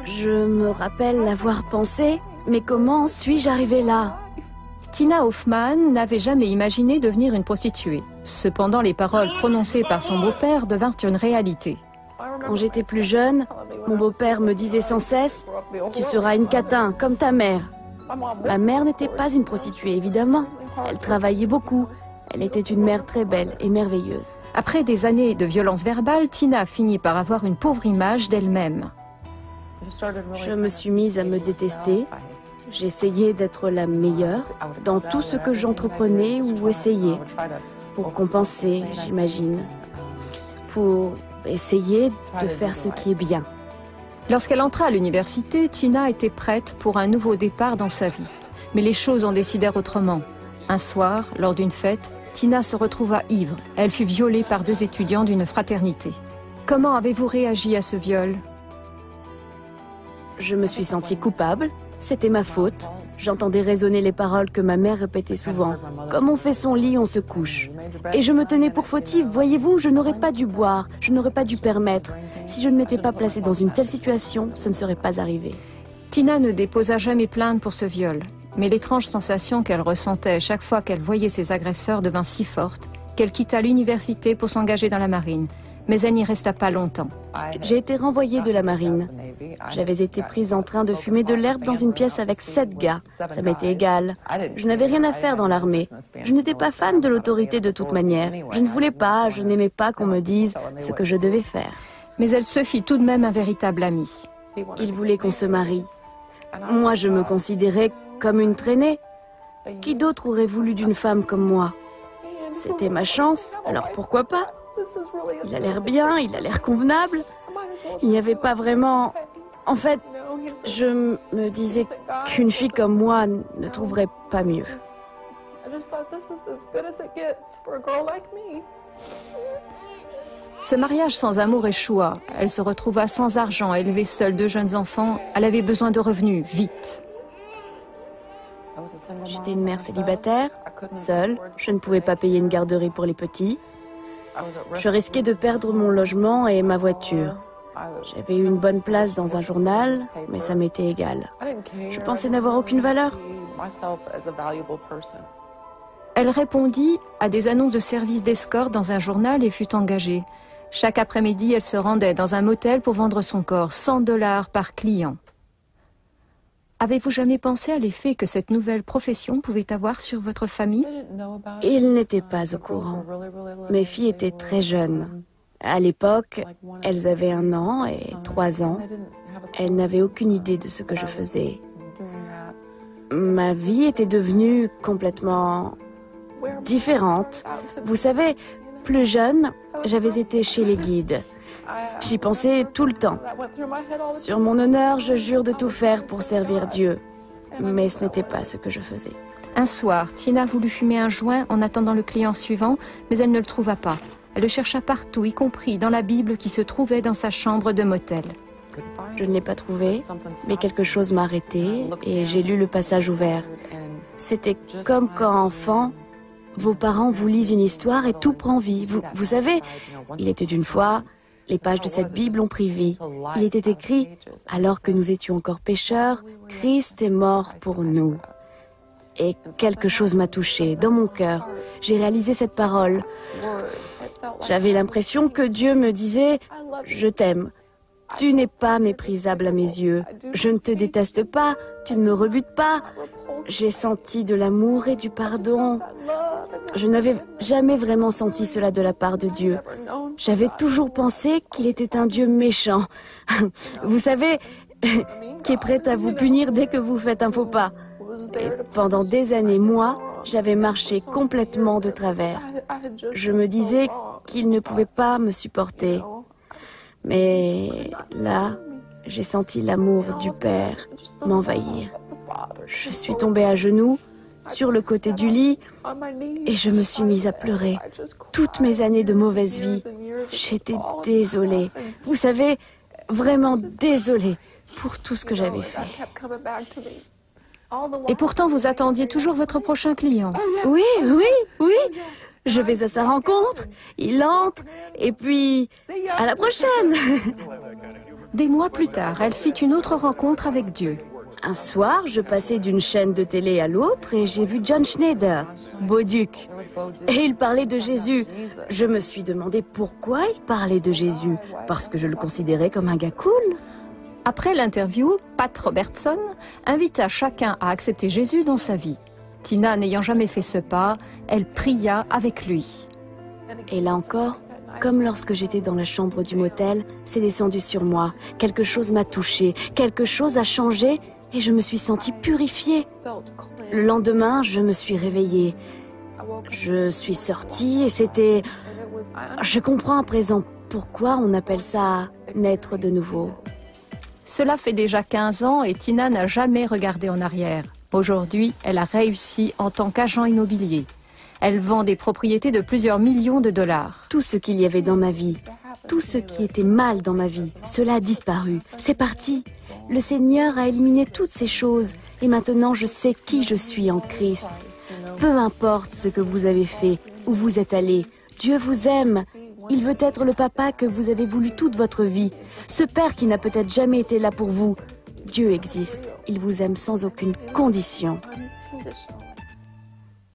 Je me rappelle l'avoir pensé, mais comment suis-je arrivée là? Tina Hoffman n'avait jamais imaginé devenir une prostituée. Cependant, les paroles prononcées par son beau-père devinrent une réalité. Quand j'étais plus jeune, mon beau-père me disait sans cesse « Tu seras une catin, comme ta mère ». Ma mère n'était pas une prostituée, évidemment. Elle travaillait beaucoup. Elle était une mère très belle et merveilleuse. Après des années de violence verbale, Tina finit par avoir une pauvre image d'elle-même. Je me suis mise à me détester. J'essayais d'être la meilleure dans tout ce que j'entreprenais ou essayais, pour compenser, j'imagine, pour essayer de faire ce qui est bien. Lorsqu'elle entra à l'université, Tina était prête pour un nouveau départ dans sa vie. Mais les choses en décidèrent autrement. Un soir, lors d'une fête, Tina se retrouva ivre. Elle fut violée par 2 étudiants d'une fraternité. Comment avez-vous réagi à ce viol? Je me suis sentie coupable. C'était ma faute. J'entendais résonner les paroles que ma mère répétait souvent. Comme on fait son lit, on se couche. Et je me tenais pour fautive. Voyez-vous, je n'aurais pas dû boire. Je n'aurais pas dû permettre. Si je ne m'étais pas placée dans une telle situation, ce ne serait pas arrivé. Tina ne déposa jamais plainte pour ce viol. Mais l'étrange sensation qu'elle ressentait chaque fois qu'elle voyait ses agresseurs devint si forte qu'elle quitta l'université pour s'engager dans la marine. Mais elle n'y resta pas longtemps. J'ai été renvoyée de la marine. J'avais été prise en train de fumer de l'herbe dans une pièce avec 7 gars. Ça m'était égal. Je n'avais rien à faire dans l'armée. Je n'étais pas fan de l'autorité de toute manière. Je ne voulais pas, je n'aimais pas qu'on me dise ce que je devais faire. Mais elle se fit tout de même un véritable ami. Il voulait qu'on se marie. Moi, je me considérais comme une traînée. Qui d'autre aurait voulu d'une femme comme moi? C'était ma chance, alors pourquoi pas? Il a l'air bien, il a l'air convenable. Il n'y avait pas vraiment... En fait, je me disais qu'une fille comme moi ne trouverait pas mieux. Ce mariage sans amour échoua. Elle se retrouva sans argent, élevée seule 2 jeunes enfants. Elle avait besoin de revenus, vite. J'étais une mère célibataire, seule. Je ne pouvais pas payer une garderie pour les petits. Je risquais de perdre mon logement et ma voiture. J'avais eu une bonne place dans un journal, mais ça m'était égal. Je pensais n'avoir aucune valeur. Elle répondit à des annonces de services d'escorte dans un journal et fut engagée. Chaque après-midi, elle se rendait dans un motel pour vendre son corps, 100 $ par client. Avez-vous jamais pensé à l'effet que cette nouvelle profession pouvait avoir sur votre famille? Ils n'étaient pas au courant. Mes filles étaient très jeunes. À l'époque, elles avaient 1 an et 3 ans. Elles n'avaient aucune idée de ce que je faisais. Ma vie était devenue complètement différente. Vous savez, plus jeune, j'avais été chez les guides. J'y pensais tout le temps. Sur mon honneur, je jure de tout faire pour servir Dieu. Mais ce n'était pas ce que je faisais. Un soir, Tina voulut fumer un joint en attendant le client suivant, mais elle ne le trouva pas. Elle le chercha partout, y compris dans la Bible qui se trouvait dans sa chambre de motel. Je ne l'ai pas trouvé, mais quelque chose m'a arrêtée et j'ai lu le passage ouvert. C'était comme quand, enfant, vos parents vous lisent une histoire et tout prend vie. Vous savez, il était une fois, les pages de cette Bible ont pris vie. Il était écrit, alors que nous étions encore pécheurs, Christ est mort pour nous. Et quelque chose m'a touchée, dans mon cœur. J'ai réalisé cette parole. J'avais l'impression que Dieu me disait, je t'aime. Tu n'es pas méprisable à mes yeux. Je ne te déteste pas, tu ne me rebutes pas. J'ai senti de l'amour et du pardon. Je n'avais jamais vraiment senti cela de la part de Dieu. J'avais toujours pensé qu'il était un Dieu méchant. Vous savez, qui est prêt à vous punir dès que vous faites un faux pas. Et pendant des années, moi, j'avais marché complètement de travers. Je me disais qu'il ne pouvait pas me supporter. Mais là, j'ai senti l'amour du Père m'envahir. Je suis tombée à genoux, sur le côté du lit, et je me suis mise à pleurer. Toutes mes années de mauvaise vie, j'étais désolée. Vous savez, vraiment désolée pour tout ce que j'avais fait. Et pourtant, vous attendiez toujours votre prochain client. Oui. Je vais à sa rencontre, il entre, et puis à la prochaine. Des mois plus tard, elle fit une autre rencontre avec Dieu. Un soir, je passais d'une chaîne de télé à l'autre et j'ai vu John Schneider, Bauduc. Et il parlait de Jésus. Je me suis demandé pourquoi il parlait de Jésus. Parce que je le considérais comme un gars cool. Après l'interview, Pat Robertson invita chacun à accepter Jésus dans sa vie. Tina n'ayant jamais fait ce pas, elle pria avec lui. Et là encore, comme lorsque j'étais dans la chambre du motel, c'est descendu sur moi. Quelque chose m'a touchée, quelque chose a changé et je me suis sentie purifiée. Le lendemain, je me suis réveillée. Je suis sortie et c'était... Je comprends à présent pourquoi on appelle ça naître de nouveau. Cela fait déjà 15 ans et Tina n'a jamais regardé en arrière. Aujourd'hui, elle a réussi en tant qu'agent immobilier. Elle vend des propriétés de plusieurs millions de dollars. Tout ce qu'il y avait dans ma vie, tout ce qui était mal dans ma vie, cela a disparu. C'est parti. Le Seigneur a éliminé toutes ces choses et maintenant je sais qui je suis en Christ. Peu importe ce que vous avez fait, où vous êtes allé, Dieu vous aime. Il veut être le papa que vous avez voulu toute votre vie. Ce père qui n'a peut-être jamais été là pour vous. Dieu existe. Il vous aime sans aucune condition.